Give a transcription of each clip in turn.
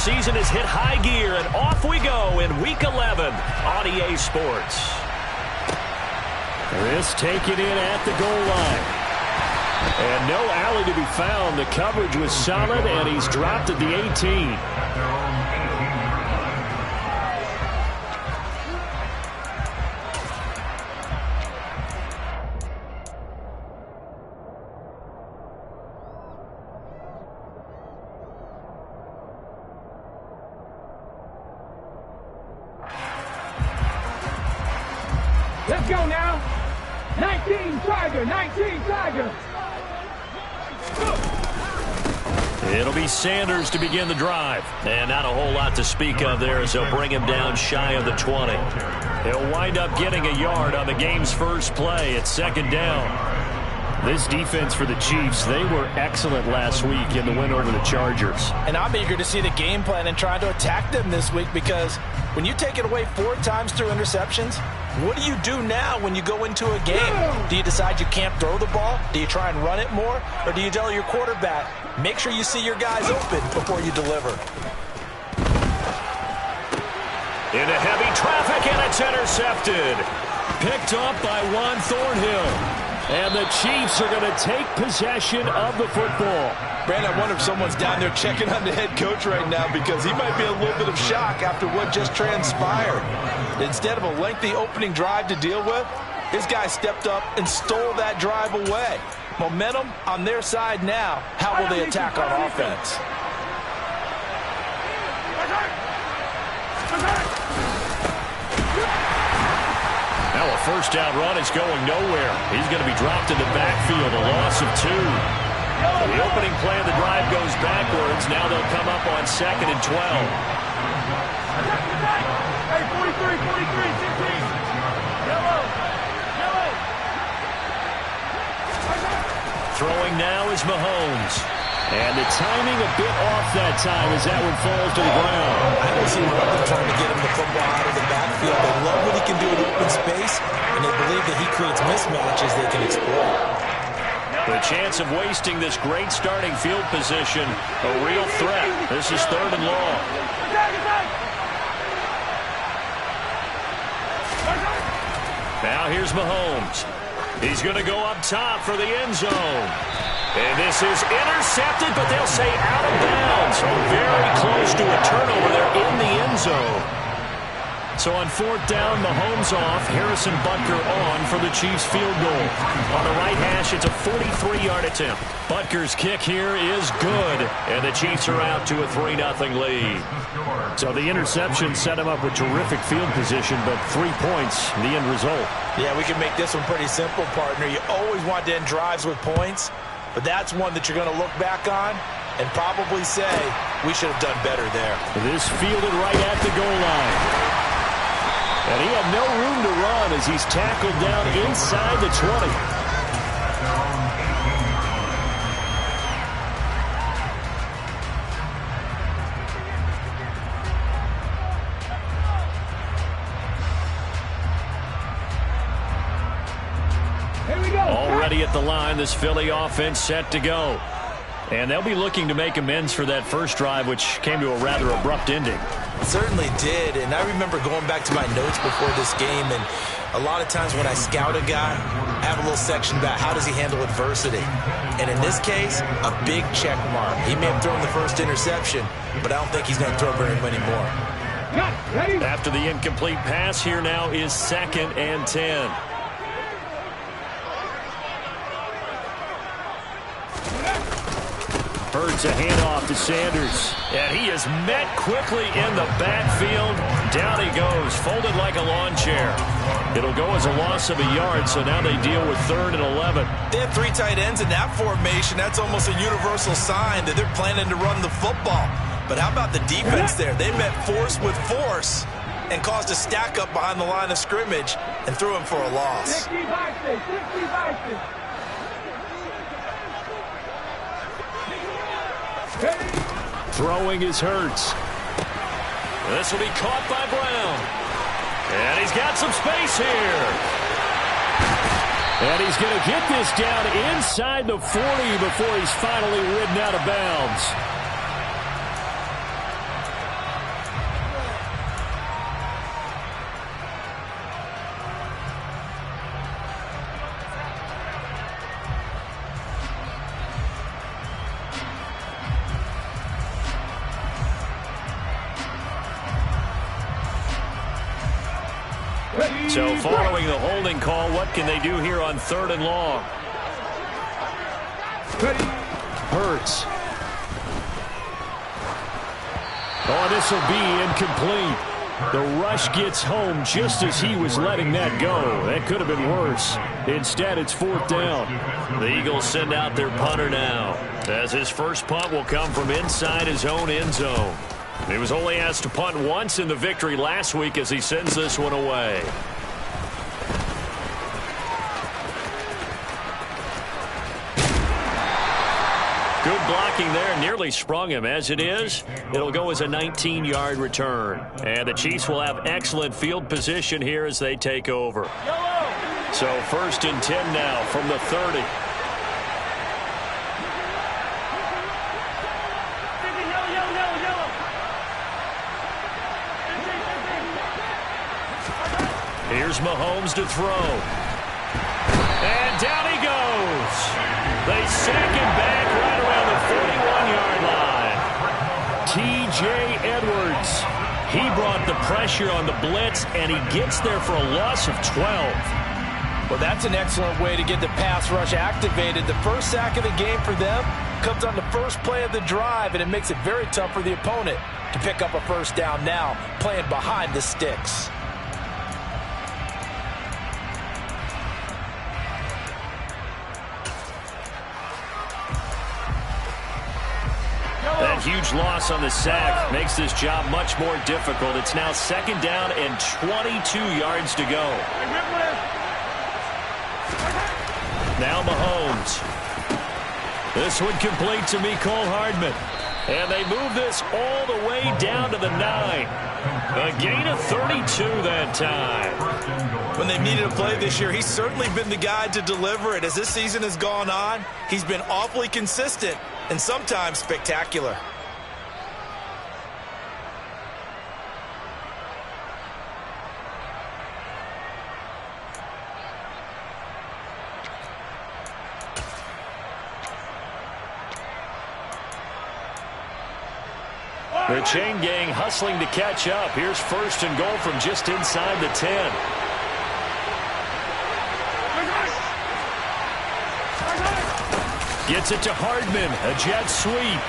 season has hit high gear, and off we go in Week 11 on EA Sports. This taken in at the goal line. And no alley to be found. The coverage was solid, and he's dropped at the 18. Let's go now. 19 Tiger, 19 Tiger. It'll be Sanders to begin the drive. And not a whole lot to speak of there as they'll bring him down shy of the 20. He'll wind up getting a yard on the game's first play. It's second down. This defense for the Chiefs, they were excellent last week in the win over the Chargers. And I'm eager to see the game plan and try to attack them this week, because when you take it away 4 times through interceptions, what do you do now when you go into a game? Do you decide you can't throw the ball? Do you try and run it more? Or do you tell your quarterback, make sure you see your guys open before you deliver? Into heavy traffic, and it's intercepted. Picked up by Juan Thornhill. And the Chiefs are going to take possession of the football. Brandon, I wonder if someone's down there checking on the head coach right now, because he might be a little bit of shock after what just transpired. Instead of a lengthy opening drive to deal with, his guy stepped up and stole that drive away. Momentum on their side now. How will they attack on offense? Now a first down run is going nowhere. He's going to be dropped in the backfield, a loss of 2. The opening play of the drive goes backwards. Now they'll come up on 2nd and 12. Hey, 43, 16. Yellow. Throwing now is Mahomes. And the timing a bit off that time as that one falls to the ground. I don't see why they're trying to get him the football out of the backfield. They love what he can do in open space, and they believe that he creates mismatches they can exploit. The chance of wasting this great starting field position, a real threat. This is 3rd and long. Now here's Mahomes. He's going to go up top for the end zone. And this is intercepted, but they'll say out of bounds. Very close to a turnover there in the end zone. So on 4th down, Mahomes off. Harrison Butker on for the Chiefs field goal. On the right hash, it's a 43-yard attempt. Butker's kick here is good. And the Chiefs are out to a 3-0 lead. So the interception set him up with terrific field position, but 3 points, the end result. Yeah, we can make this one pretty simple, partner. You always want to end drives with points, but that's one that you're going to look back on and probably say, we should have done better there. This fielded right at the goal line. And he had no room to run as he's tackled down inside the 20. Already at the line, this Philly offense set to go. And they'll be looking to make amends for that first drive, which came to a rather abrupt ending. Certainly did, and I remember going back to my notes before this game, and a lot of times when I scout a guy, I have a little section about how does he handle adversity. And in this case, a big check mark. He may have thrown the first interception, but I don't think he's going to throw very many more. After the incomplete pass, here now is 2nd and 10. Hurts a handoff to Sanders. And he is met quickly in the backfield. Down he goes, folded like a lawn chair. It'll go as a loss of a yard, so now they deal with 3rd and 11. They have 3 tight ends in that formation. That's almost a universal sign that they're planning to run the football. But how about the defense there? They met force with force and caused a stack up behind the line of scrimmage and threw him for a loss. 60 Throwing is Hurts. This will be caught by Brown. And he's got some space here. And he's going to get this down inside the 40 before he's finally ridden out of bounds. So following the holding call, what can they do here on 3rd and long? Hurts. Oh, this will be incomplete. The rush gets home just as he was letting that go. That could have been worse. Instead, it's 4th down. The Eagles send out their punter now, as his first punt will come from inside his own end zone. He was only asked to punt once in the victory last week as he sends this one away. Good blocking there, nearly sprung him. As it is, it'll go as a 19-yard return. And the Chiefs will have excellent field position here as they take over. So 1st and 10 now from the 30. Here's Mahomes to throw. And down he goes. They sack him back right around the 41-yard line. T.J. Edwards. He brought the pressure on the blitz, and he gets there for a loss of 12. Well, that's an excellent way to get the pass rush activated. The first sack of the game for them comes on the first play of the drive, and it makes it very tough for the opponent to pick up a first down now, playing behind the sticks. That huge loss on the sack makes this job much more difficult. It's now 2nd down and 22 yards to go. Now Mahomes. This one complete to Mecole Hardman. And they move this all the way down to the 9. A gain of 32 that time. When they've needed a play this year, he's certainly been the guy to deliver it. As this season has gone on, he's been awfully consistent and sometimes spectacular. The chain gang hustling to catch up. Here's 1st and goal from just inside the 10. Gets it to Hardman. A jet sweep.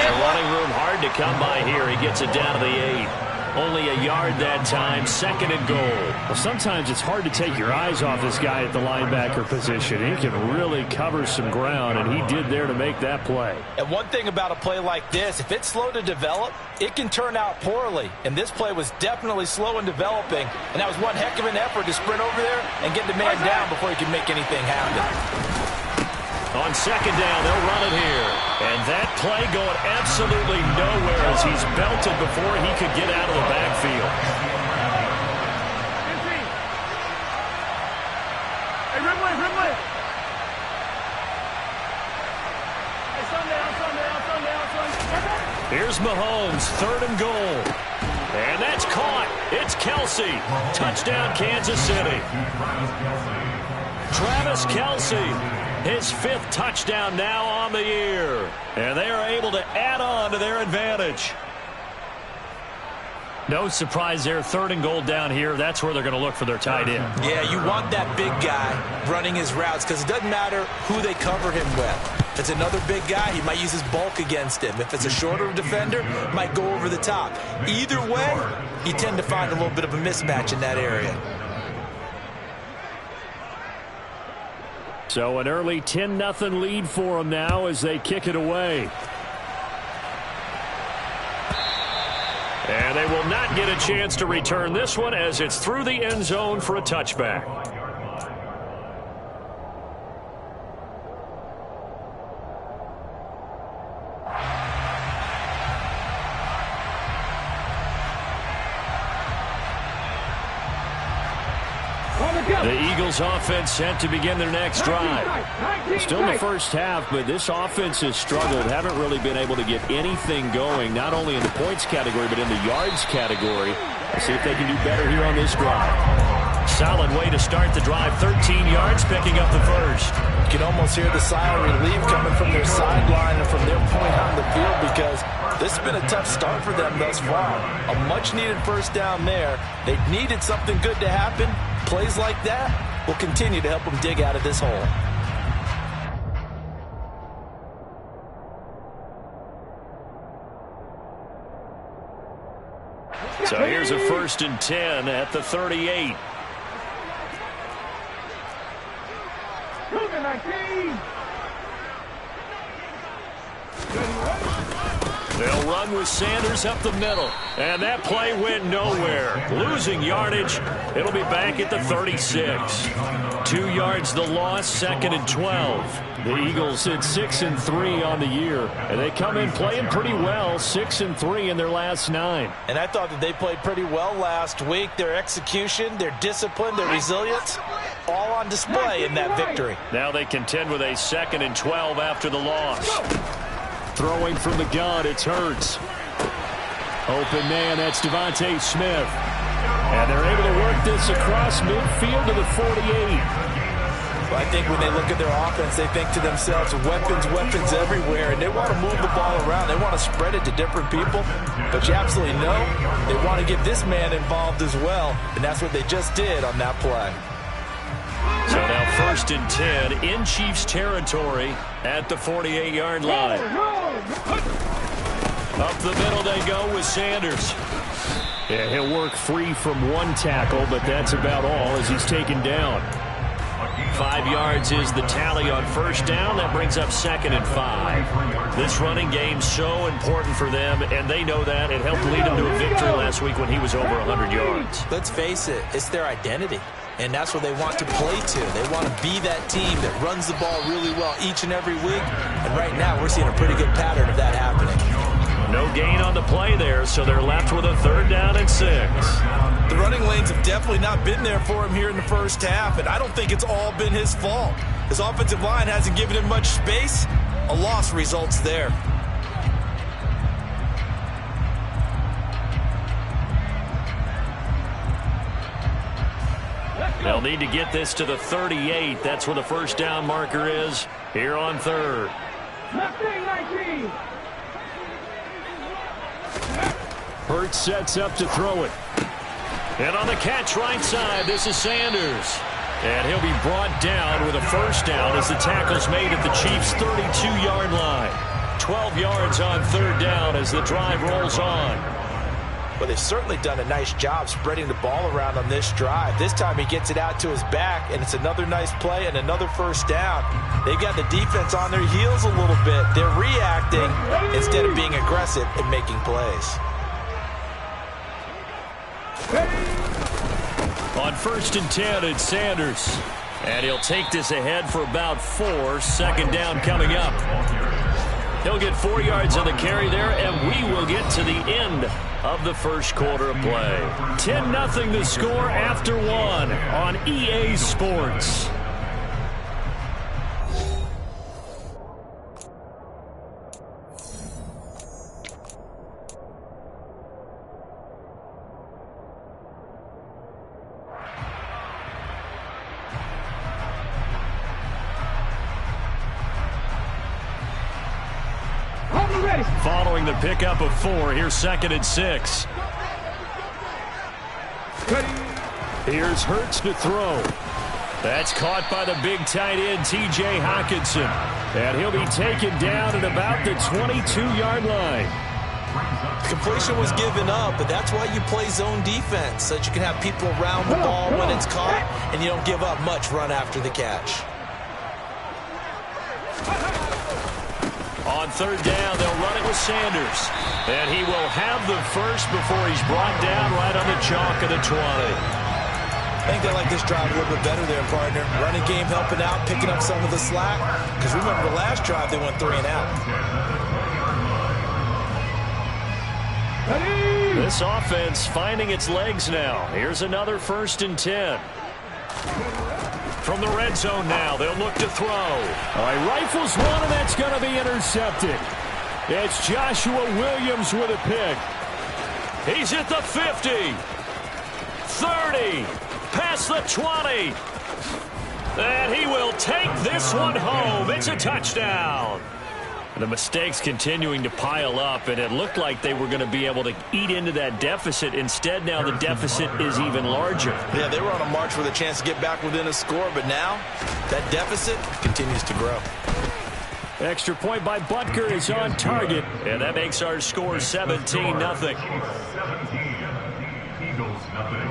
And running room hard to come by here. He gets it down to the 8. Only a yard that time. 2nd and goal. Well, sometimes it's hard to take your eyes off this guy at the linebacker position. He can really cover some ground, and he did there to make that play. And one thing about a play like this, if it's slow to develop, it can turn out poorly. And this play was definitely slow in developing, and that was one heck of an effort to sprint over there and get the man down before he could make anything happen. On 2nd down, they'll run it here. And that play going absolutely nowhere as he's belted before he could get out of the backfield. Hey, Ridley. Hey, Sunday. Here's Mahomes, 3rd and goal. And that's caught. It's Kelce. Touchdown, Kansas City. Travis Kelce. His 5th touchdown now on the year. And they are able to add on to their advantage. No surprise there. 3rd and goal down here. That's where they're going to look for their tight end. Yeah, you want that big guy running his routes because it doesn't matter who they cover him with. If it's another big guy, he might use his bulk against him. If it's a shorter defender, might go over the top. Either way, you tend to find a little bit of a mismatch in that area. So an early 10-0 lead for them now as they kick it away. And they will not get a chance to return this one as it's through the end zone for a touchback. The Eagles offense set to begin their next drive. Still in the first half, but this offense has struggled. Haven't really been able to get anything going, not only in the points category, but in the yards category. Let's see if they can do better here on this drive. solid way to start the drive. 13 yards, picking up the first. You can almost hear the sigh of relief coming from their sideline and from their point on the field, because this has been a tough start for them thus far. A much-needed first down there. They needed something good to happen. Plays like that will continue to help them dig out of this hole. So here's a 1st and 10 at the 38. They'll run with Sanders up the middle. And that play went nowhere. Losing yardage. It'll be back at the 36. 2 yards the loss, 2nd and 12. The Eagles hit 6-3 on the year. And they come in playing pretty well, 6-3 in their last 9. And I thought that they played pretty well last week. Their execution, their discipline, their resilience, all on display in that victory. Now they contend with a 2nd and 12 after the loss. Throwing from the gun, it's Hurts. Open man, that's Devontae Smith. And they're able to work this across midfield to the 48. Well, I think when they look at their offense, they think to themselves, weapons, weapons everywhere, and they want to move the ball around. They want to spread it to different people, but you absolutely know they want to get this man involved as well, and that's what they just did on that play. So now 1st and 10 in Chiefs territory at the 48-yard line. Up the middle they go with Sanders. Yeah, he'll work free from one tackle, but that's about all as he's taken down. 5 yards is the tally on 1st down. That brings up 2nd and 5. This running game's so important for them, and they know that. It helped lead them to a victory last week when he was over 100 yards. Let's face it, it's their identity. And that's what they want to play to. They want to be that team that runs the ball really well each and every week. And right now, we're seeing a pretty good pattern of that happening. No gain on the play there, so they're left with a 3rd down and 6. The running lanes have definitely not been there for him here in the first half, and I don't think it's all been his fault. His offensive line hasn't given him much space. A loss results there. They'll need to get this to the 38. That's where the 1st down marker is here on 3rd. 19. Hurts sets up to throw it. And on the catch right side, this is Sanders. And he'll be brought down with a 1st down as the tackle's made at the Chiefs' 32-yard line. 12 yards on 3rd down as the drive rolls on. Well, they've certainly done a nice job spreading the ball around on this drive. This time he gets it out to his back, and it's another nice play and another 1st down. They've got the defense on their heels a little bit. They're reacting instead of being aggressive and making plays. On 1st and 10, it's Sanders. And he'll take this ahead for about 4. 2nd down coming up. He'll get 4 yards on the carry there, and we will get to the end of the first quarter of play. 10-0 the score after 1 on EA Sports. Following the pickup of 4, here's 2nd and 6. Here's Hurts to throw. That's caught by the big tight end, T.J. Hockenson. And he'll be taken down at about the 22-yard line. Completion was given up, but that's why you play zone defense, so that you can have people around the ball when it's caught, and you don't give up much run after the catch. On 3rd down, they'll run it with Sanders. And he will have the first before he's brought down right on the chalk of the 20. I think they like this drive a little bit better there, partner. Running game helping out, picking up some of the slack. Because remember, the last drive, they went 3 and out. This offense finding its legs now. Here's another 1st and 10. From the red zone now, they'll look to throw. All right, rifles one, and that's going to be intercepted. It's Joshua Williams with a pick. He's at the 50. 30, past the 20. And he will take this one home. It's a touchdown. The mistakes continuing to pile up, and it looked like they were going to be able to eat into that deficit. Instead, now the deficit is even larger. Yeah, they were on a march with a chance to get back within a score, but now that deficit continues to grow. Extra point by Butker is on target, and that makes our score 17-0. Eagles, nothing.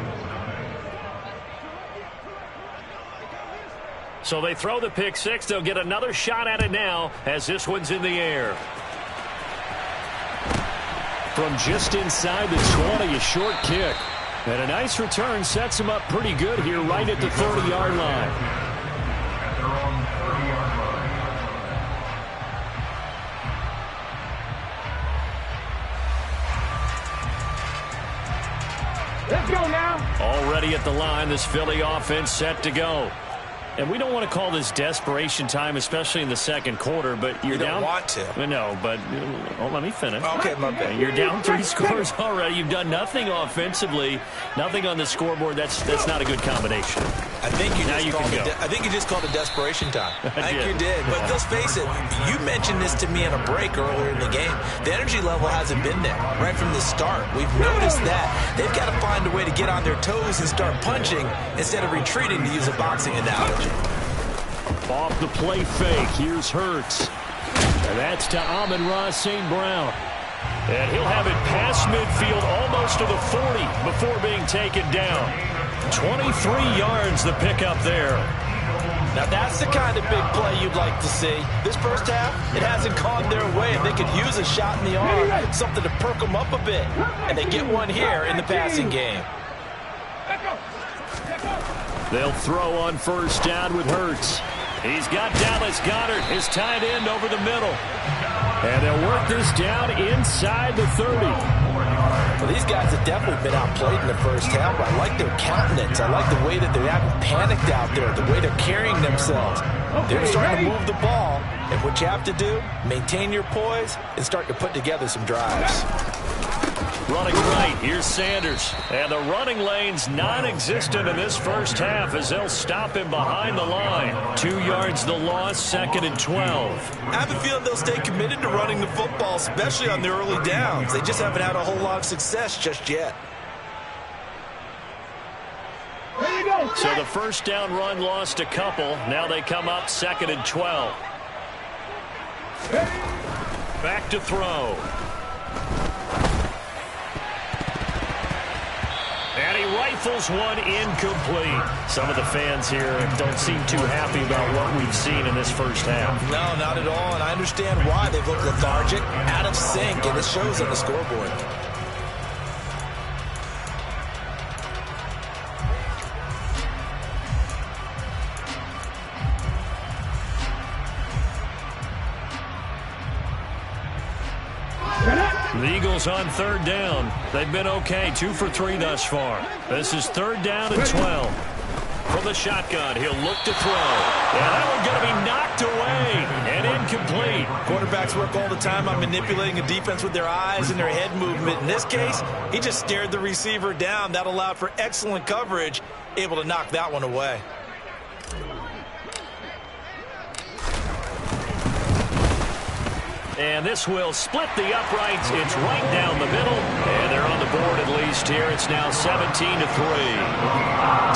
So they throw the pick six. They'll get another shot at it now as this one's in the air. From just inside the 20, a short kick. And a nice return sets him up pretty good here right at the 30-yard line. At their own 30-yard line. Let's go now. Already at the line, this Philly offense set to go. And we don't want to call this desperation time, especially in the second quarter, but you're down. You don't want to. No, but let me finish. Okay, my bad. You're down 3 scores already. You've done nothing offensively, nothing on the scoreboard. That's not a good combination. I think you just called it desperation time. I think did. you did. But let's face it, you mentioned this to me in a break earlier in the game. The energy level hasn't been there right from the start. We've noticed that. They've got to find a way to get on their toes and start punching instead of retreating, to use a boxing analogy. Off the play fake, here's Hurts. And that's to Amon-Ra St. Brown. And he'll have it past midfield almost to the 40 before being taken down. 23 yards the pickup there. Now that's the kind of big play you'd like to see. This first half, it hasn't gone their way, and they could use a shot in the arm, something to perk them up a bit. And they get one here in the passing game. They'll throw on first down with Hurts. He's got Dallas Goedert, his tight end, over the middle. And they'll work this down inside the 30. Well, these guys have definitely been outplayed in the first half. I like their countenance. I like the way that they haven't panicked out there, the way they're carrying themselves. They're starting to move the ball, and what you have to do, maintain your poise and start to put together some drives. Running right, here's Sanders. And the running lane's non-existent in this first half as they'll stop him behind the line. 2 yards the loss, 2nd and 12. I have a feeling they'll stay committed to running the football, especially on the early downs. They just haven't had a whole lot of success just yet. So the first down run lost a couple. Now they come up 2nd and 12. Back to throw. And he rifles one incomplete. Some of the fans here don't seem too happy about what we've seen in this first half. No, not at all, and I understand why. They've looked lethargic, out of sync, and it shows on the scoreboard. The Eagles on third down. They've been okay, 2 for 3 thus far. This is 3rd down and 12. From the shotgun, he'll look to throw. And that one's going to be knocked away and incomplete. Quarterbacks work all the time on manipulating a defense with their eyes and their head movement. In this case, he just stared the receiver down. That allowed for excellent coverage, able to knock that one away. And this will split the uprights. It's right down the middle. And they're on the board at least here. It's now 17-3.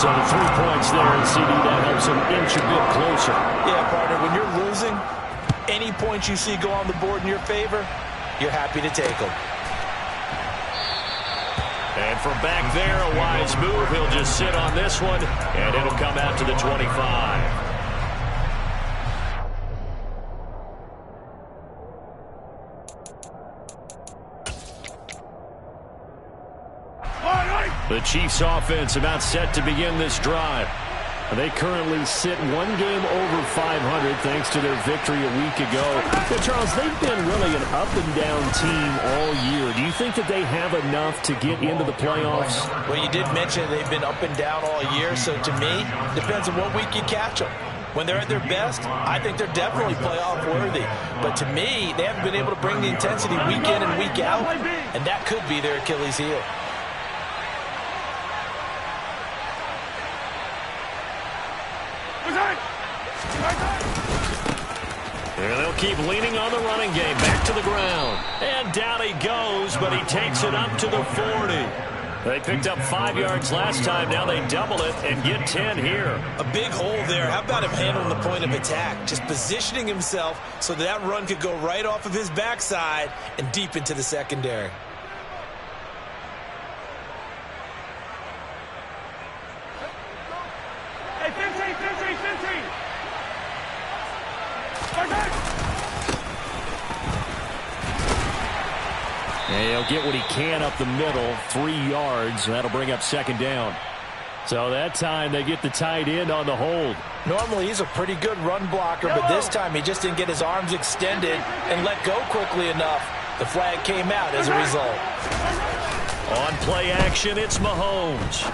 So the 3 points there, and CD, that helps them inch a bit closer. Yeah, partner, when you're losing, any points you see go on the board in your favor, you're happy to take them. And from back there, a wise move. He'll just sit on this one, and it'll come out to the 25. The Chiefs offense about set to begin this drive. They currently sit 1 game over 500 thanks to their victory a week ago. But Charles, they've been really an up-and-down team all year. Do you think that they have enough to get into the playoffs? Well, you did mention they've been up and down all year, so to me, depends on what week you catch them. When they're at their best, I think they're definitely playoff worthy. But to me, they haven't been able to bring the intensity week in and week out, and that could be their Achilles heel. keep leaning on the running game. Back to the ground. And down he goes, but he takes it up to the 40. They picked up 5 yards last time. Now they double it and get 10 here. A big hole there. How about him handling the point of attack? Just positioning himself so that run could go right off of his backside and deep into the secondary. Hey, 15. And he'll get what he can up the middle, 3 yards. That'll bring up second down. So that time they get the tight end on the hold. Normally he's a pretty good run blocker, but this time he just didn't get his arms extended and let go quickly enough. The flag came out as a result. On play action, it's Mahomes.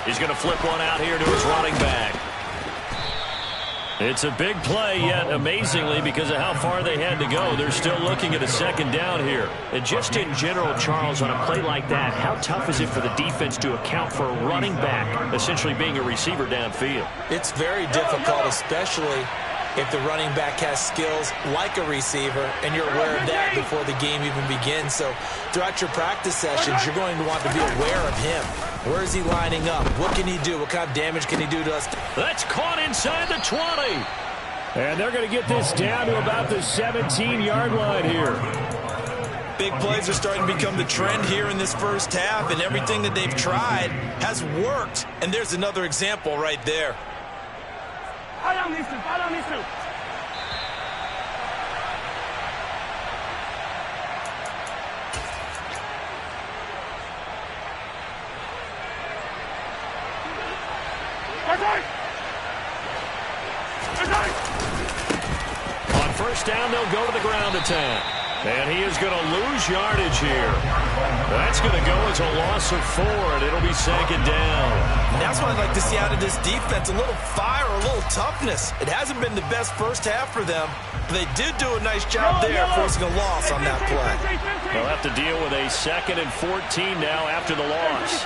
He's going to flip one out here to his running back. It's a big play, yet amazingly, because of how far they had to go, they're still looking at a second down here. And just in general, Charles, on a play like that, how tough is it for the defense to account for a running back essentially being a receiver downfield? It's very difficult, especially if the running back has skills like a receiver, and you're aware of that before the game even begins. So throughout your practice sessions, you're going to want to be aware of him. Where is he lining up? What can he do? What kind of damage can he do to us? That's caught inside the 20. And they're going to get this down to about the 17-yard line here. Big plays are starting to become the trend here in this first half, and everything that they've tried has worked. And there's another example right there. Follow these two. On first down, they'll go to the ground attack. And he is going to lose yardage here. That's going to go as a loss of 4, and it'll be second down. And that's what I'd like to see out of this defense, a little fire, a little toughness. It hasn't been the best first half for them, but they did do a nice job there forcing a loss on that play. They'll have to deal with a 2nd and 14 now after the loss.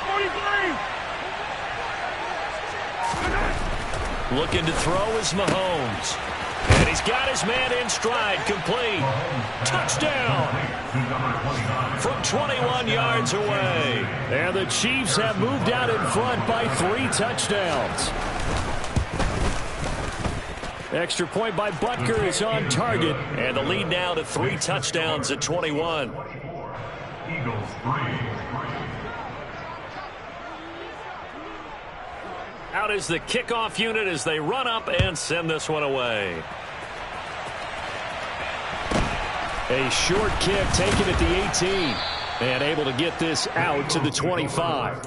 43. Looking to throw is Mahomes. And he's got his man in stride, complete. Touchdown! From 21 yards away. And the Chiefs have moved out in front by 3 touchdowns. Extra point by Butker is on target. And the lead now to 3 touchdowns at 21. Eagles 3. Out is the kickoff unit as they run up and send this one away. A short kick taken at the 18. And able to get this out to the 25.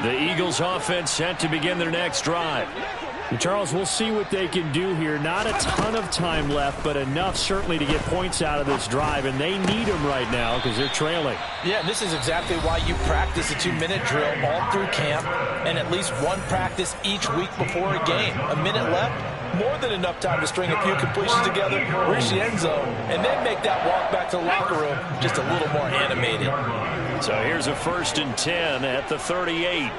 The Eagles offense set to begin their next drive. And Charles, we'll see what they can do here. Not a ton of time left, but enough certainly to get points out of this drive, and they need them right now because they're trailing. Yeah, and this is exactly why you practice a 2-minute drill all through camp and at least one practice each week before a game. A minute left, more than enough time to string a few completions together, reach the end zone, and then make that walk back to the locker room just a little more animated. So here's a 1st and 10 at the 38.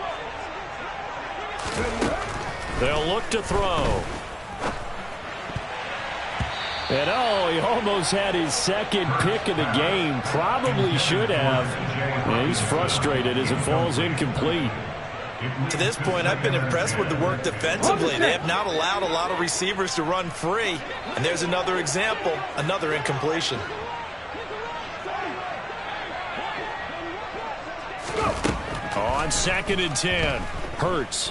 They'll look to throw. And he almost had his 2nd pick of the game. Probably should have. And he's frustrated as it falls incomplete. To this point, I've been impressed with the work defensively. They have not allowed a lot of receivers to run free. And there's another example, another incompletion. On 2nd and 10, Hurts.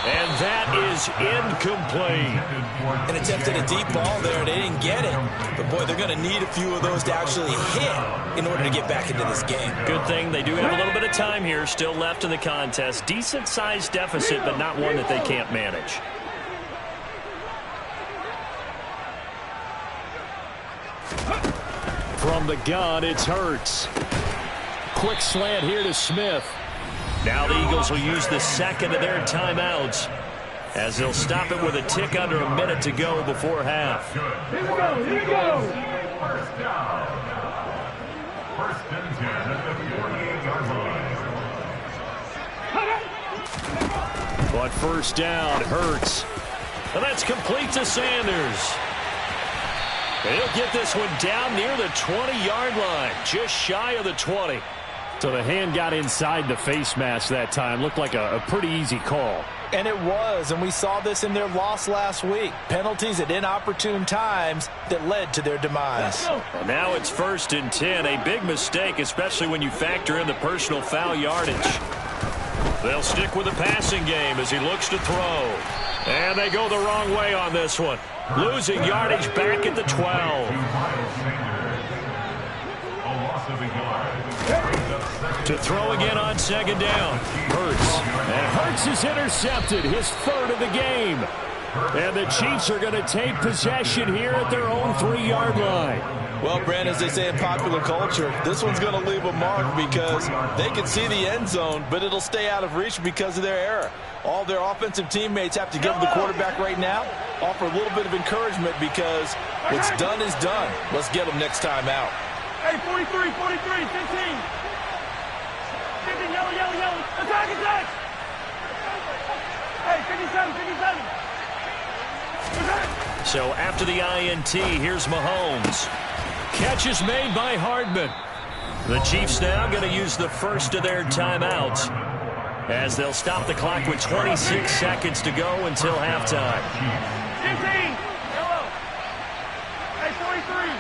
And that is incomplete. An attempt at a deep ball there, and they didn't get it. But, boy, they're going to need a few of those to actually hit in order to get back into this game. Good thing they do have a little bit of time here still left in the contest. Decent-sized deficit, but not one that they can't manage. From the gun, it's Hurts. Quick slant here to Smith. Now the Eagles will use the second of their timeouts as they'll stop it with a tick under a minute to go before half. Here we go, here we go. First down. First and 10 at the 48-yard line. But first down hurts. And that's complete to Sanders. He'll get this one down near the 20-yard line, just shy of the 20. So the hand got inside the face mask that time. Looked like a pretty easy call. And it was, and we saw this in their loss last week. Penalties at inopportune times that led to their demise. Well, now it's 1st and 10, a big mistake, especially when you factor in the personal foul yardage. They'll stick with the passing game as he looks to throw. And they go the wrong way on this one. Losing yardage back at the 12. To throw again on 2nd down. Hurts. And Hurts is intercepted, his 3rd of the game. And the Chiefs are going to take possession here at their own 3-yard line. Well, Brand, as they say in popular culture, this one's going to leave a mark because they can see the end zone, but it'll stay out of reach because of their error. All their offensive teammates have to give the quarterback right now, offer a little bit of encouragement because what's done is done. Let's get them next time out. Hey, 43, 43, 15. 15, yellow, yellow, yellow. Attack, attack. Hey, 57, 57. Attack. So after the INT, here's Mahomes. Catch is made by Hardman. The Chiefs now going to use the first of their timeouts as they'll stop the clock with 26 seconds to go until halftime. 15, yellow. Hey, 43.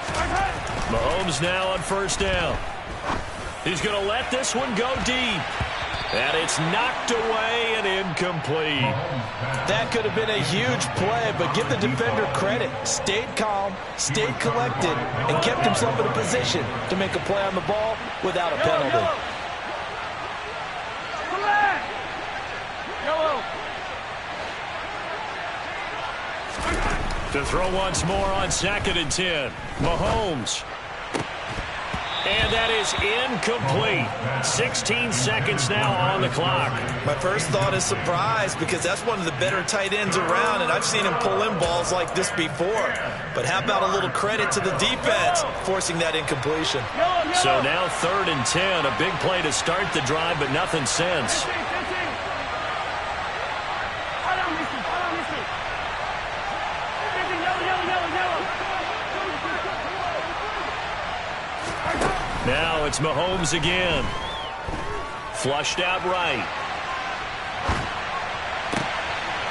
Attack. Mahomes now on 1st down. He's going to let this one go deep. And it's knocked away and incomplete. That could have been a huge play, but give the defender credit. Stayed calm, stayed collected, and kept himself in a position to make a play on the ball without a penalty. Come back. Yellow. To throw once more on 2nd and 10. Mahomes. And that is incomplete. 16 seconds now on the clock. My first thought is surprise because that's one of the better tight ends around, and I've seen him pull in balls like this before. But how about a little credit to the defense forcing that incompletion? So now 3rd and 10. A big play to start the drive, but nothing since. 15, 15. Fire down, mister. Fire down, mister. 15, yellow, yellow, yellow, yellow. Now it's Mahomes again. Flushed out right.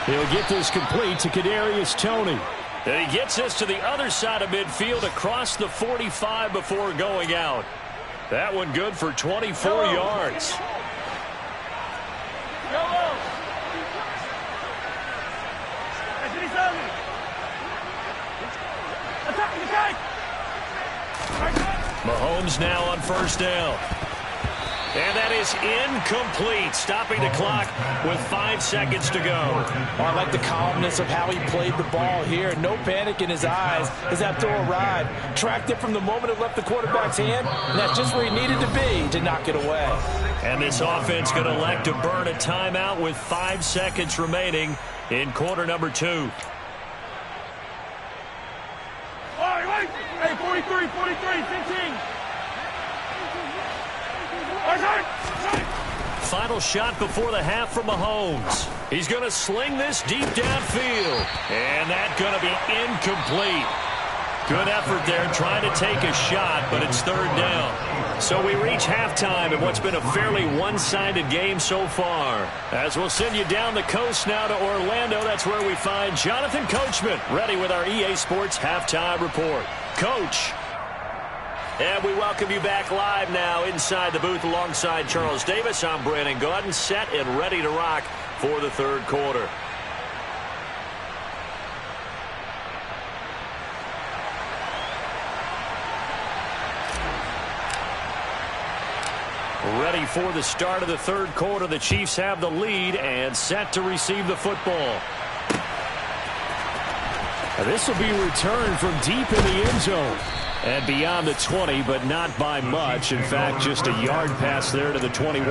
He'll get this complete to Kadarius Toney. And he gets this to the other side of midfield across the 45 before going out. That one good for 24 yards. Yellow. Hey, 57. Attack, attack. Mahomes now on 1st down. And that is incomplete, stopping the clock with 5 seconds to go. I like the calmness of how he played the ball here. No panic in his eyes as that throw arrived. Tracked it from the moment it left the quarterback's hand, and that's just where he needed to be to knock it away. And this offense going to elect to burn a timeout with 5 seconds remaining in quarter number 2. All right, wait. Hey, 43, 43, 15. Final shot before the half from Mahomes. He's going to sling this deep downfield. And that's going to be incomplete. Good effort there trying to take a shot, but it's 3rd down. So we reach halftime in what's been a fairly one-sided game so far. As we'll send you down the coast now to Orlando, that's where we find Jonathan Coachman ready with our EA Sports Halftime Report. Coach. And we welcome you back live now inside the booth alongside Charles Davis. I'm Brandon Gaudin, set and ready to rock for the 3rd quarter. Ready for the start of the 3rd quarter. The Chiefs have the lead and set to receive the football. This will be returned from deep in the end zone. And beyond the 20, but not by much. In fact, just a yard pass there to the 21.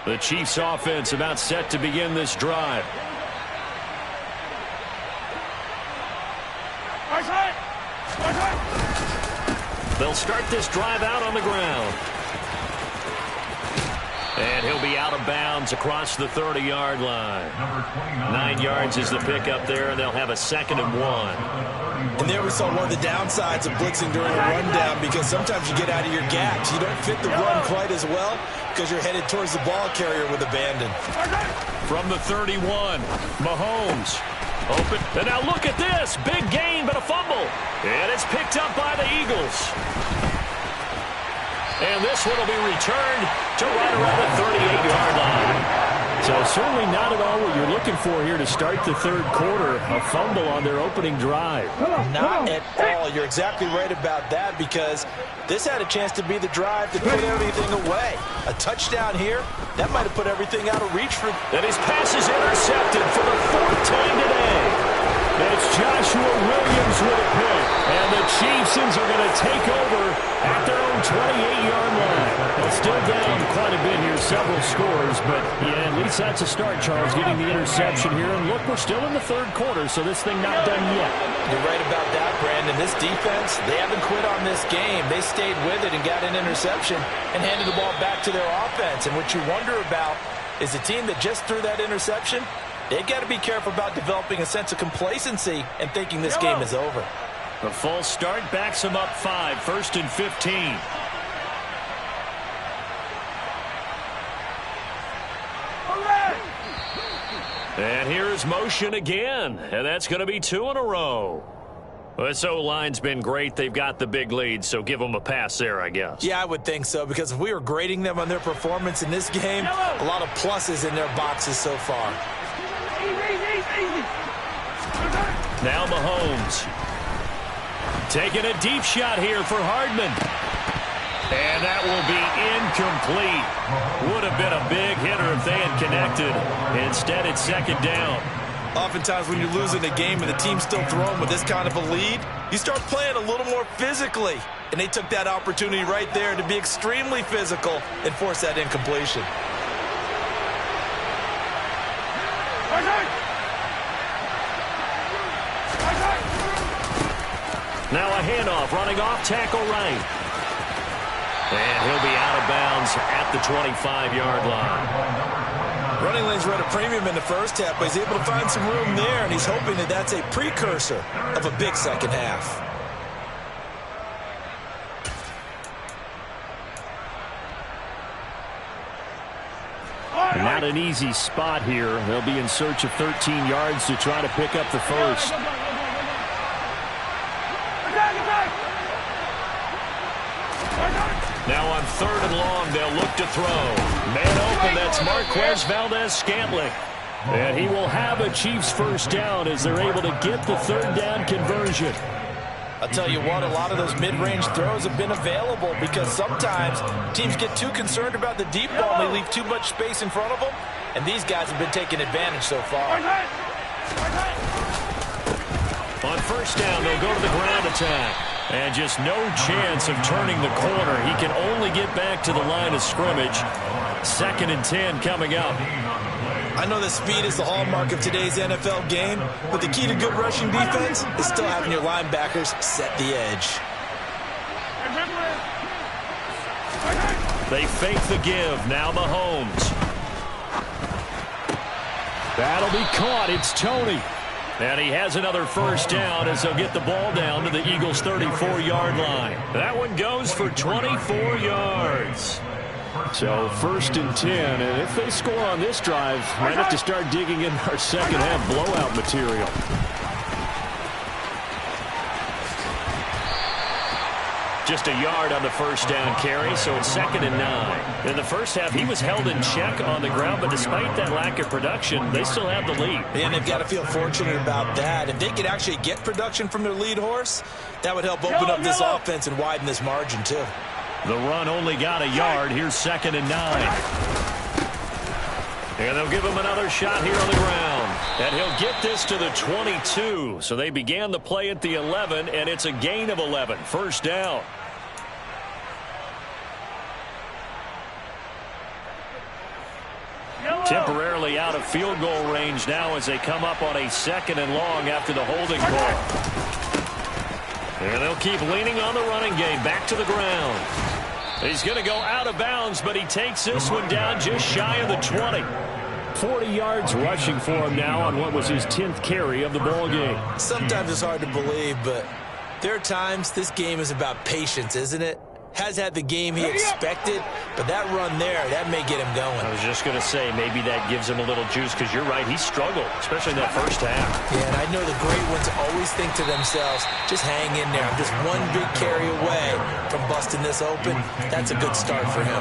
The Chiefs offense about set to begin this drive. They'll start this drive out on the ground. And he'll be out of bounds across the 30-yard line. 9 yards is the pickup there, and they'll have a 2nd and 1. And there we saw one of the downsides of blitzing during a rundown, because sometimes you get out of your gaps. You don't fit the run quite as well because you're headed towards the ball carrier with abandon. From the 31, Mahomes. Open. And now look at this. Big gain, but a fumble. And it's picked up by the Eagles. And this one will be returned to right around the 38-yard line. So certainly not at all what you're looking for here to start the third quarter. A fumble on their opening drive. Not at all. You're exactly right about that, because this had a chance to be the drive to put everything away. A touchdown here, that might have put everything out of reach for... And his pass is intercepted for the 4th time today. It's Joshua Williams with a pick. And the Chiefs are going to take over at their own 28-yard line. They're still down quite a bit here, several scores. But, yeah, at least that's a start, Charles, getting the interception here. And look, we're still in the third quarter, so this thing not done yet. You're right about that, Brandon. This defense, they haven't quit on this game. They stayed with it and got an interception and handed the ball back to their offense. And what you wonder about is the team that just threw that interception, they've got to be careful about developing a sense of complacency and thinking this game is over. The false start backs them up 5, 1st and 15. And here's motion again, and that's going to be 2 in a row. This O-line's been great. They've got the big lead, so give them a pass there, I guess. Yeah, I would think so, because if we were grading them on their performance in this game, a lot of pluses in their boxes so far. Now Mahomes. Taking a deep shot here for Hardman. And that will be incomplete. Would have been a big hitter if they had connected. Instead, it's 2nd down. Oftentimes when you're losing a game and the team's still throwing with this kind of a lead, you start playing a little more physically. And they took that opportunity right there to be extremely physical and force that incompletion. Now a handoff, running off tackle right. And he'll be out of bounds at the 25-yard line. Running lanes were at a premium in the first half, but he's able to find some room there, and he's hoping that that's a precursor of a big second half. Not an easy spot here. They'll be in search of 13 yards to try to pick up the first. Now on 3rd and long, they'll look to throw. Man open, that's Marquez Valdes-Scantling. And he will have a Chiefs first down as they're able to get the 3rd down conversion. I'll tell you what, a lot of those mid-range throws have been available, because sometimes teams get too concerned about the deep ball and they leave too much space in front of them, and these guys have been taking advantage so far. On 1st down, they'll go to the ground attack. And just no chance of turning the corner. He can only get back to the line of scrimmage. 2nd and 10 coming up. I know that speed is the hallmark of today's NFL game, but the key to good rushing defense is still having your linebackers set the edge. They fake the give. Now Mahomes. That'll be caught. It's Toney. And he has another first down as they'll get the ball down to the Eagles' 34-yard line. That one goes for 24 yards. So 1st and 10, and if they score on this drive, might have to start digging in our second half blowout material. Just a yard on the first down carry, so it's 2nd and 9. In the first half, he was held in check on the ground, but despite that lack of production, they still have the lead. And they've got to feel fortunate about that. If they could actually get production from their lead horse, that would help open up this offense and widen this margin too. The run only got a yard. Here's 2nd and 9. And they'll give him another shot here on the ground. And he'll get this to the 22. So they began the play at the 11, and it's a gain of 11. First down. Temporarily out of field goal range now as they come up on a 2nd and long after the holding call. And they'll keep leaning on the running game. Back to the ground. He's going to go out of bounds, but he takes this one down just shy of the 20. 40 yards rushing for him now on what was his 10th carry of the ball game. Sometimes it's hard to believe, but there are times this game is about patience, isn't it? Has had the game he expected, but that run there, that may get him going. I was just going to say, maybe that gives him a little juice, because you're right, he struggled, especially in that first half. Yeah, and I know the great ones always think to themselves, just hang in there. I'm just one big carry away from busting this open. That's a good start for him.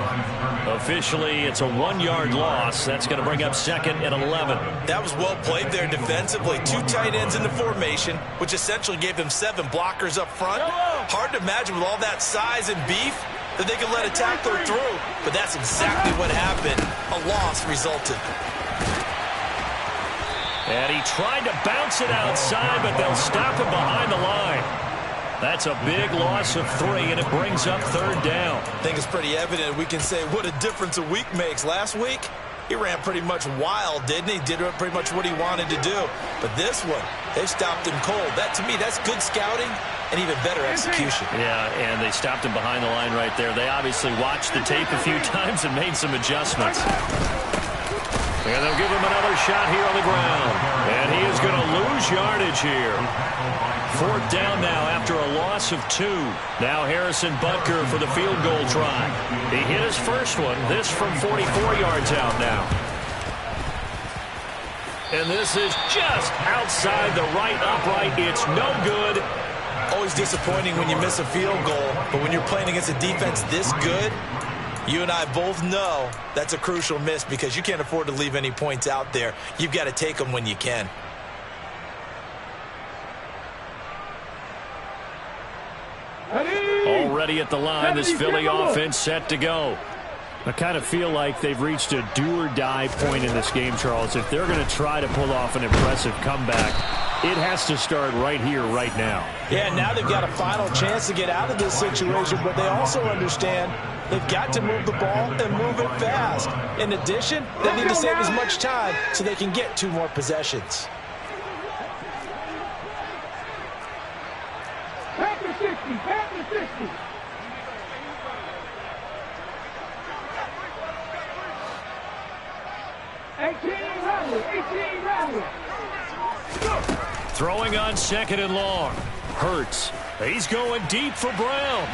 Officially, it's a 1-yard loss. That's going to bring up 2nd and 11. That was well played there defensively. 2 tight ends in the formation, which essentially gave them 7 blockers up front. Hard to imagine with all that size and beef that they could let a tackler through, but that's exactly what happened. A loss resulted. And he tried to bounce it outside, but they'll stop him behind the line. That's a big loss of 3, and it brings up 3rd down. I think it's pretty evident we can say what a difference a week makes. Last week, he ran pretty much wild, didn't he? Did pretty much what he wanted to do. But this one, they stopped him cold. That, to me, that's good scouting and even better execution. Yeah, and they stopped him behind the line right there. They obviously watched the tape a few times and made some adjustments. And they'll give him another shot here on the ground. And he is going to lose yardage here. 4th down now after a loss of 2. Now Harrison Butker for the field goal try. He hit his first one. This from 44 yards out now. And this is just outside the right upright. It's no good. Always disappointing when you miss a field goal, but when you're playing against a defense this good, you and I both know that's a crucial miss because you can't afford to leave any points out there. You've got to take them when you can. Already at the line, this Philly offense set to go. I kind of feel like they've reached a do-or-die point in this game, Charles. If they're going to try to pull off an impressive comeback, it has to start right here, right now. Yeah, now they've got a final chance to get out of this situation, but they also understand they've got to move the ball and move it fast. In addition, they need to save as much time so they can get 2 more possessions. Back to 60, back to 60. Throwing on 2nd and long. Hurts. He's going deep for Brown.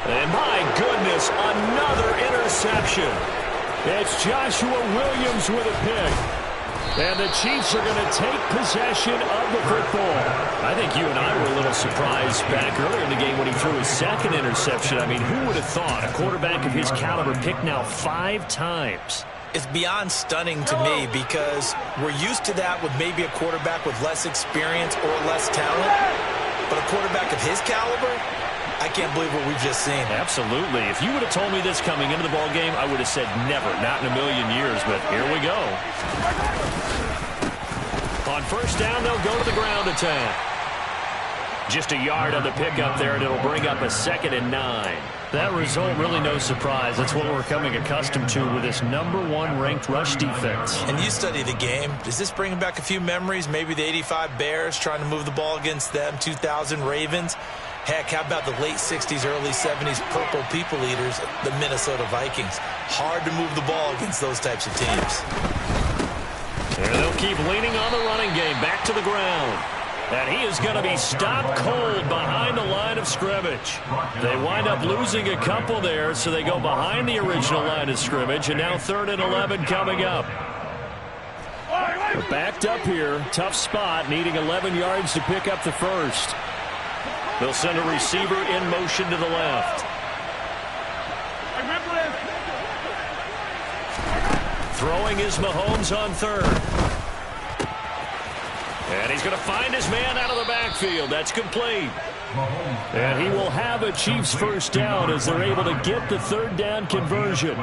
And my goodness, another interception. It's Joshua Williams with a pick. And the Chiefs are going to take possession of the football. I think you and I were a little surprised back earlier in the game when he threw his 2nd interception. I mean, who would have thought a quarterback of his caliber picked now 5 times? It's beyond stunning to me because we're used to that with maybe a quarterback with less experience or less talent. But a quarterback of his caliber, I can't believe what we've just seen. Absolutely. If you would have told me this coming into the ball game, I would have said never, not in a million years. But here we go. On 1st down, they'll go to the ground attack. Just a yard on the pickup there, and it'll bring up a 2nd and 9. That result, really no surprise. That's what we're coming accustomed to with this #1 ranked rush defense. And you study the game. Does this bring back a few memories? Maybe the 85 Bears trying to move the ball against them, 2000 Ravens. Heck, how about the late 60s, early 70s Purple People Eaters, the Minnesota Vikings? Hard to move the ball against those types of teams. And they'll keep leaning on the running game. Back to the ground. And he is going to be stopped cold behind the line of scrimmage. They wind up losing a couple there, so they go behind the original line of scrimmage, and now 3rd and 11 coming up. They're backed up here. Tough spot, needing 11 yards to pick up the first. They'll send a receiver in motion to the left. Throwing is Mahomes on 3rd. And he's going to find his man out of the backfield. That's complete. And he will have a Chiefs first down as they're able to get the third down conversion.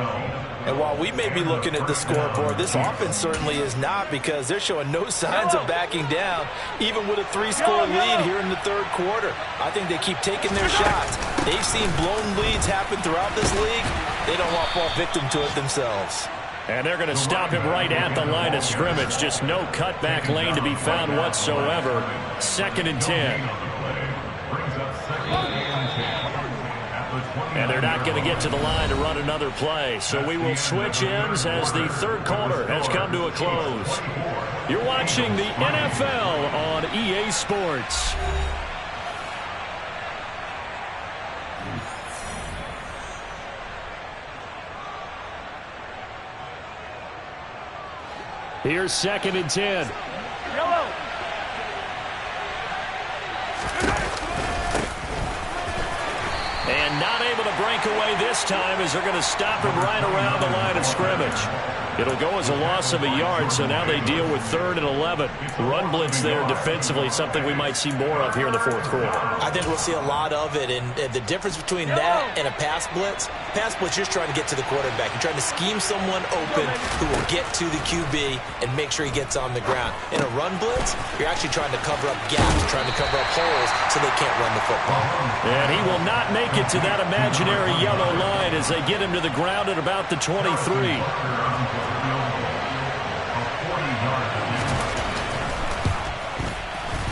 And while we may be looking at the scoreboard, this offense certainly is not, because they're showing no signs of backing down, even with a 3-score lead here in the third quarter. I think they keep taking their shots. They've seen blown leads happen throughout this league. They don't want to fall victim to it themselves. And they're going to stop him right at the line of scrimmage. Just no cutback lane to be found whatsoever. 2nd and 10. And they're not going to get to the line to run another play. So we will switch ends as the third quarter has come to a close. You're watching the NFL on EA Sports. Here's 2nd and 10. Yellow. And not able to break away this time as they're going to stop him right around the line of scrimmage. It'll go as a loss of a yard, so now they deal with 3rd and 11. Run blitz there defensively, something we might see more of here in the fourth quarter. I think we'll see a lot of it, and the difference between that and a pass blitz, you're just trying to get to the quarterback. You're trying to scheme someone open who will get to the QB and make sure he gets on the ground. In a run blitz, you're actually trying to cover up gaps, trying to cover up holes so they can't run the football. And he will not make it to that imaginary yellow line as they get him to the ground at about the 23.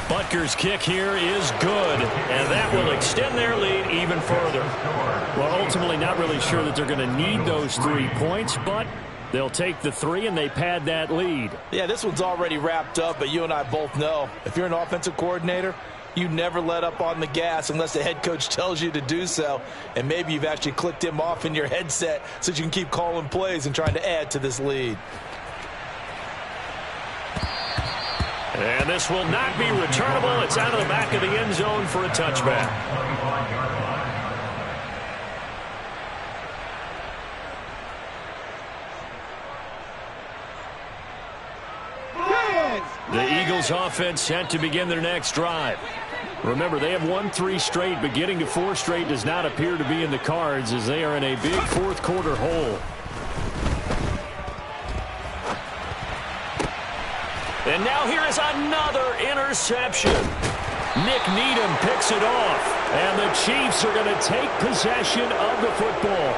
Butker's kick here is good, and that will extend their lead even further. Well, ultimately not really sure that they're going to need those 3 points, but they'll take the 3 and they pad that lead. Yeah, this one's already wrapped up, but you and I both know if you're an offensive coordinator, you never let up on the gas unless the head coach tells you to do so. And maybe you've actually clicked him off in your headset so you can keep calling plays and trying to add to this lead. And this will not be returnable. It's out of the back of the end zone for a touchback. The Eagles offense set to begin their next drive. Remember, they have won 3 straight, but getting to 4 straight does not appear to be in the cards as they are in a big fourth quarter hole. And now here is another interception. Nick Needham picks it off, and the Chiefs are going to take possession of the football.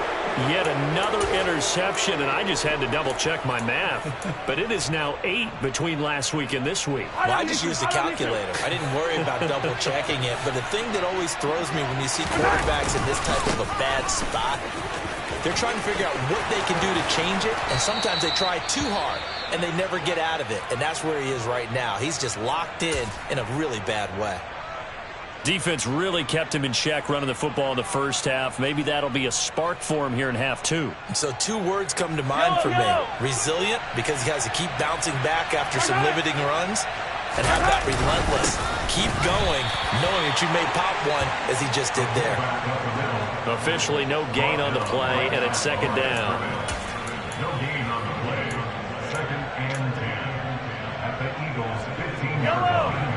Yet another interception, and I just had to double-check my math. But it is now 8 between last week and this week. Well, I just used the calculator. I didn't worry about double-checking it. But the thing that always throws me when you see quarterbacks in this type of a bad spot, they're trying to figure out what they can do to change it, and sometimes they try too hard, and they never get out of it. And that's where he is right now. He's just locked in a really bad way. Defense really kept him in check running the football in the first half. Maybe that'll be a spark for him here in half 2. So 2 words come to mind for me. Resilient, because he has to keep bouncing back after some limiting runs, and have that relentless, keep going, knowing that you may pop one as he just did there. Officially no gain on the play, and it's 2nd down. No gain on the play. 2nd and 10 at the Eagles' 15-yard line.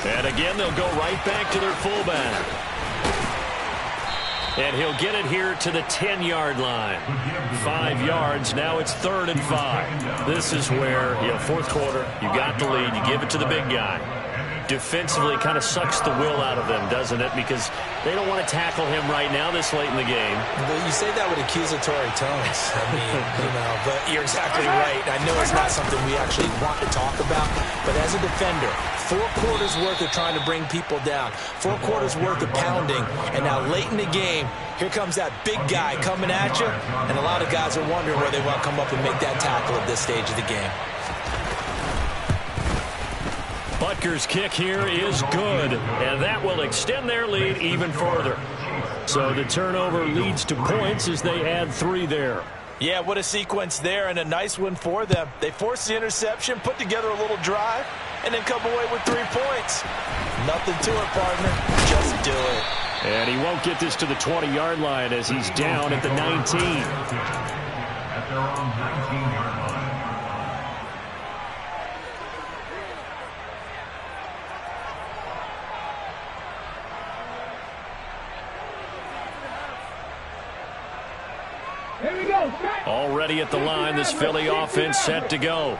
And again, they'll go right back to their fullback. And he'll get it here to the 10-yard line. 5 yards. Now it's 3rd and 5. This is where, fourth quarter, you got the lead. You give it to the big guy. Defensively kind of sucks the will out of them, doesn't it? Because they don't want to tackle him right now this late in the game. Well, you say that with accusatory tones. I mean, but you're exactly right. I know it's not something we actually want to talk about, but as a defender, 4 quarters worth of trying to bring people down, 4 quarters worth of pounding, and now late in the game, here comes that big guy coming at you, and a lot of guys are wondering where they want to come up and make that tackle at this stage of the game. Butker's kick here is good, and that will extend their lead even further. So the turnover leads to points as they add 3 there. Yeah, what a sequence there, and a nice one for them. They forced the interception, put together a little drive, and then come away with 3 points. Nothing to it, partner. Just do it. And he won't get this to the 20-yard line as he's down at the 19. At their own 19-yard line. Already at the line, this Philly offense set to go.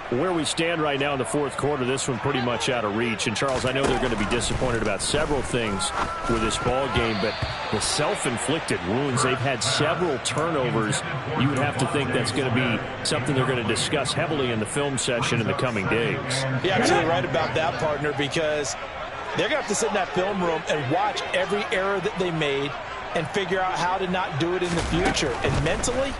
Where we stand right now in the fourth quarter, this one pretty much out of reach. And, Charles, I know they're going to be disappointed about several things with this ball game, but the self-inflicted wounds, they've had several turnovers. You would have to think that's going to be something they're going to discuss heavily in the film session in the coming days. You're actually right about that, partner, because they're going to have to sit in that film room and watch every error that they made and figure out how to not do it in the future. And mentally,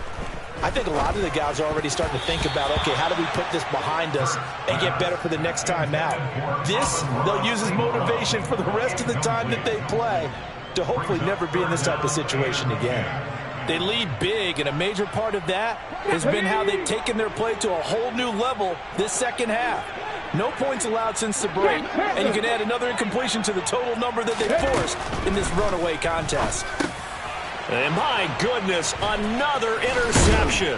I think a lot of the guys are already starting to think about, okay, how do we put this behind us and get better for the next time out? This, they'll use as motivation for the rest of the time that they play to hopefully never be in this type of situation again. They lead big, and a major part of that has been how they've taken their play to a whole new level this second half. No points allowed since the break, and you can add another incompletion to the total number that they forced in this runaway contest. And my goodness, another interception.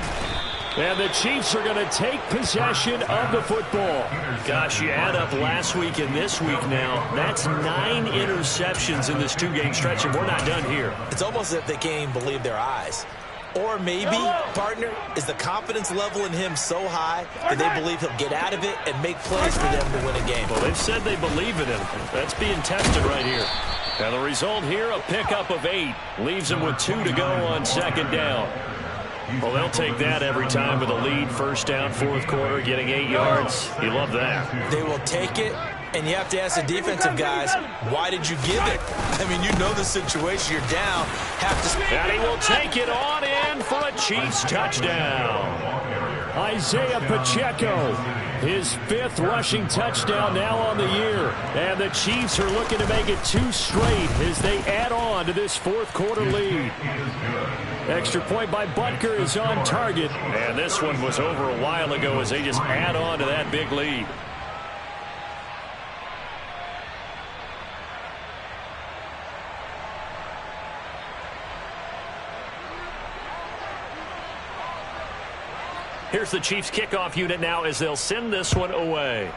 And the Chiefs are going to take possession of the football. Gosh, you add up last week and this week now, that's 9 interceptions in this 2-game stretch, and we're not done here. It's almost as if they can't even believe their eyes. Or maybe, partner, is the confidence level in him so high that they believe he'll get out of it and make plays for them to win a game. Well, they've said they believe in him. That's being tested right here. And the result here, a pickup of 8. Leaves them with 2 to go on second down. Well, they'll take that every time with a lead. First down, fourth quarter, getting 8 yards. You love that. They will take it, and you have to ask the defensive guys, why did you give it? I mean, you know the situation. You're down. And he will take it on in for a Chiefs touchdown. Isaiah Pacheco, his 5th rushing touchdown now on the year. And the Chiefs are looking to make it 2 straight as they add on to this fourth quarter lead. Extra point by Butker is on target. And this one was over a while ago as they just add on to that big lead. Here's the Chiefs kickoff unit now as they'll send this one away.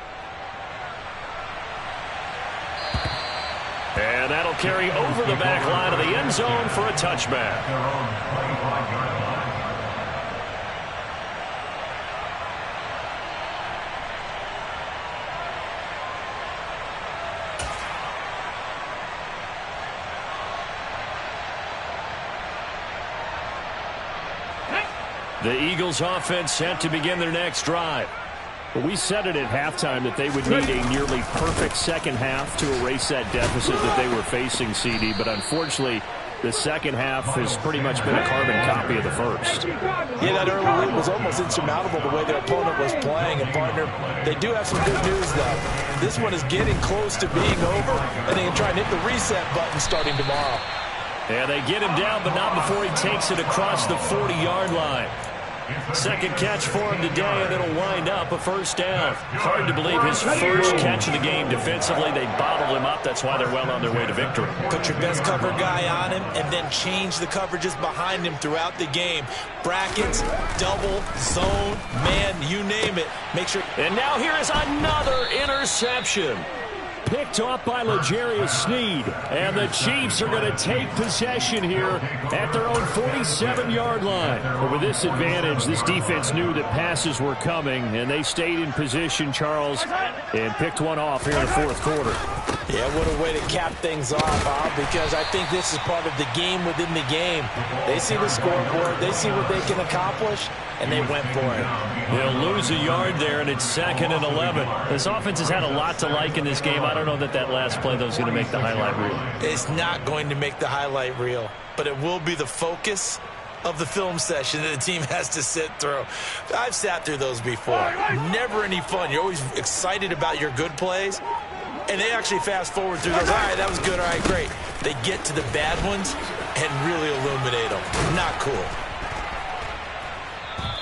And that'll carry over the back line of the end zone for a touchback. The Eagles offense set to begin their next drive. Well, we said it at halftime that they would need a nearly perfect second half to erase that deficit that they were facing, CD. But unfortunately, the second half has pretty much been a carbon copy of the first. Yeah, that early lead was almost insurmountable the way their opponent was playing. And, partner, they do have some good news, though. This one is getting close to being over, and they can try and hit the reset button starting tomorrow. And they get him down, but not before he takes it across the 40-yard line. Second catch for him today, and it'll wind up a first down. Hard to believe his first catch of the game defensively. They bottled him up. That's why they're well on their way to victory. Put your best cover guy on him and then change the coverages behind him throughout the game. Brackets, double, zone, man, you name it. Make sure. And now here is another interception. Picked off by L'Jarius Sneed. And the Chiefs are going to take possession here at their own 47-yard line. But with this advantage, this defense knew that passes were coming, and they stayed in position, Charles, and picked one off here in the fourth quarter. Yeah, what a way to cap things off, Bob, because I think this is part of the game within the game. They see the scoreboard, they see what they can accomplish, and they went for it. They'll lose a yard there, and it's 2nd and 11. This offense has had a lot to like in this game. I don't know that last play, though, is going to make the highlight reel. It's not going to make the highlight reel, but it will be the focus of the film session that the team has to sit through. I've sat through those before. Never any fun. You're always excited about your good plays, and they actually fast forward through those. All right, that was good. All right, great. They get to the bad ones and really illuminate them. Not cool.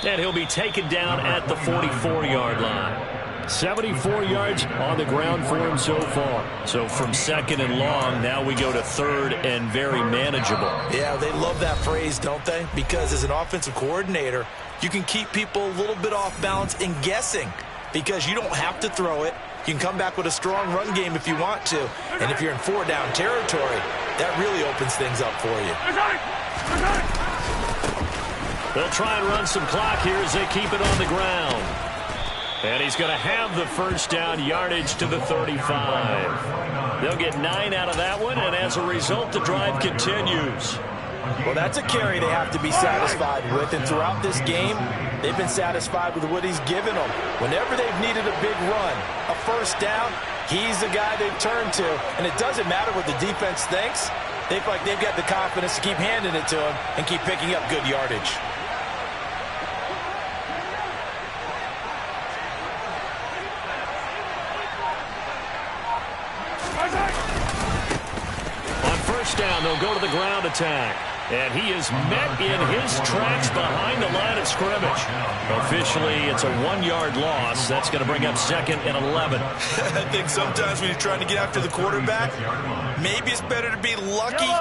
And he'll be taken down at the 44-yard line. 74 yards on the ground for him so far. So from 2nd and long, now we go to 3rd and very manageable. Yeah, they love that phrase, don't they? Because as an offensive coordinator, you can keep people a little bit off balance and guessing because you don't have to throw it. You can come back with a strong run game if you want to. And if you're in 4-down territory, that really opens things up for you. They'll try and run some clock here as they keep it on the ground. And he's going to have the first down, yardage to the 35. They'll get 9 out of that one, and as a result, the drive continues. Well, that's a carry they have to be satisfied with, and throughout this game, they've been satisfied with what he's given them. Whenever they've needed a big run, a first down, he's the guy they've turned to, and it doesn't matter what the defense thinks. They feel like they've got the confidence to keep handing it to him and keep picking up good yardage. On first down, they'll go to the ground attack. And he is met in his tracks behind the line of scrimmage. Officially, it's a 1-yard loss. That's going to bring up 2nd and 11. I think sometimes when you're trying to get after the quarterback, maybe it's better to be lucky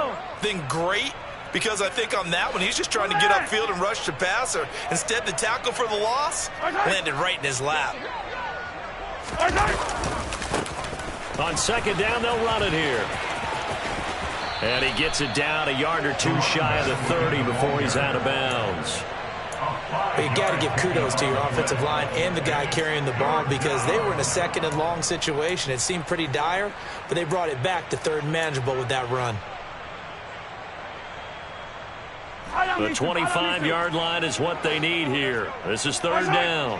than great. Because I think on that one, he's just trying to get upfield and rush the passer. Instead, the tackle for the loss landed right in his lap. On 2nd down, they'll run it here. And he gets it down a yard or 2 shy of the 30 before he's out of bounds. But you got to give kudos to your offensive line and the guy carrying the ball because they were in a 2nd and long situation. It seemed pretty dire, but they brought it back to 3rd and manageable with that run. The 25-yard line is what they need here. This is 3rd down.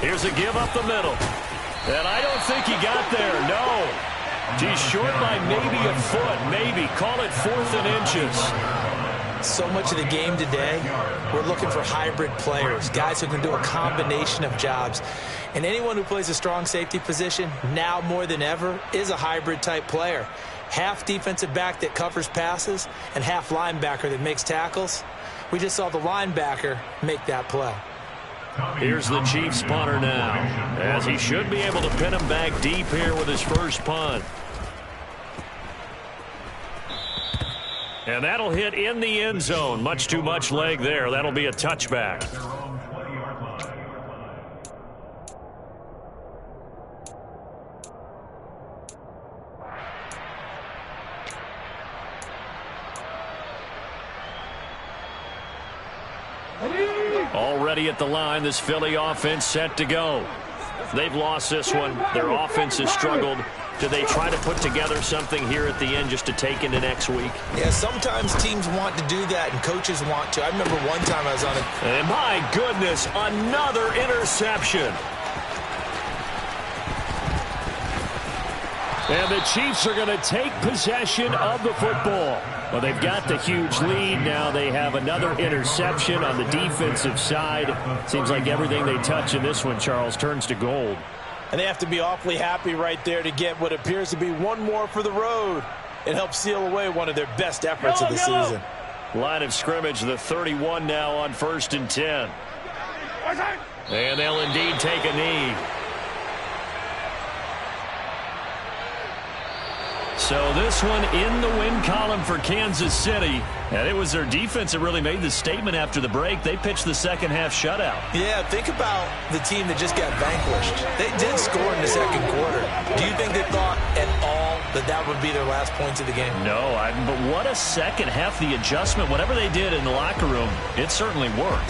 Here's a give up the middle. And I don't think he got there, no. He's short by maybe a foot, maybe. Call it 4th and inches. So much of the game today, we're looking for hybrid players, guys who can do a combination of jobs. And anyone who plays a strong safety position, now more than ever, is a hybrid-type player. Half defensive back that covers passes and half linebacker that makes tackles. We just saw the linebacker make that play. Here's the Chiefs punter now, as he should be able to pin him back deep here with his first punt. And that'll hit in the end zone. Much too much leg there. That'll be a touchback. Already at the line, this Philly offense set to go. They've lost this one. Their offense has struggled. Do they try to put together something here at the end just to take into next week? Yeah, sometimes teams want to do that and coaches want to. I remember one time I was on it. And my goodness, another interception. And the Chiefs are going to take possession of the football. Well, they've got the huge lead. Now they have another interception on the defensive side. Seems like everything they touch in this one, Charles, turns to gold. And they have to be awfully happy right there to get what appears to be one more for the road. It helps seal away one of their best efforts of the season. Line of scrimmage, the 31 now on 1st and 10. And they'll indeed take a knee. So this one in the win column for Kansas City. And it was their defense that really made the statement after the break. They pitched the second half shutout. Yeah, think about the team that just got vanquished. They did score in the 2nd quarter. Do you think they thought at all that that would be their last points of the game? No, but what a second half, the adjustment, whatever they did in the locker room, it certainly worked.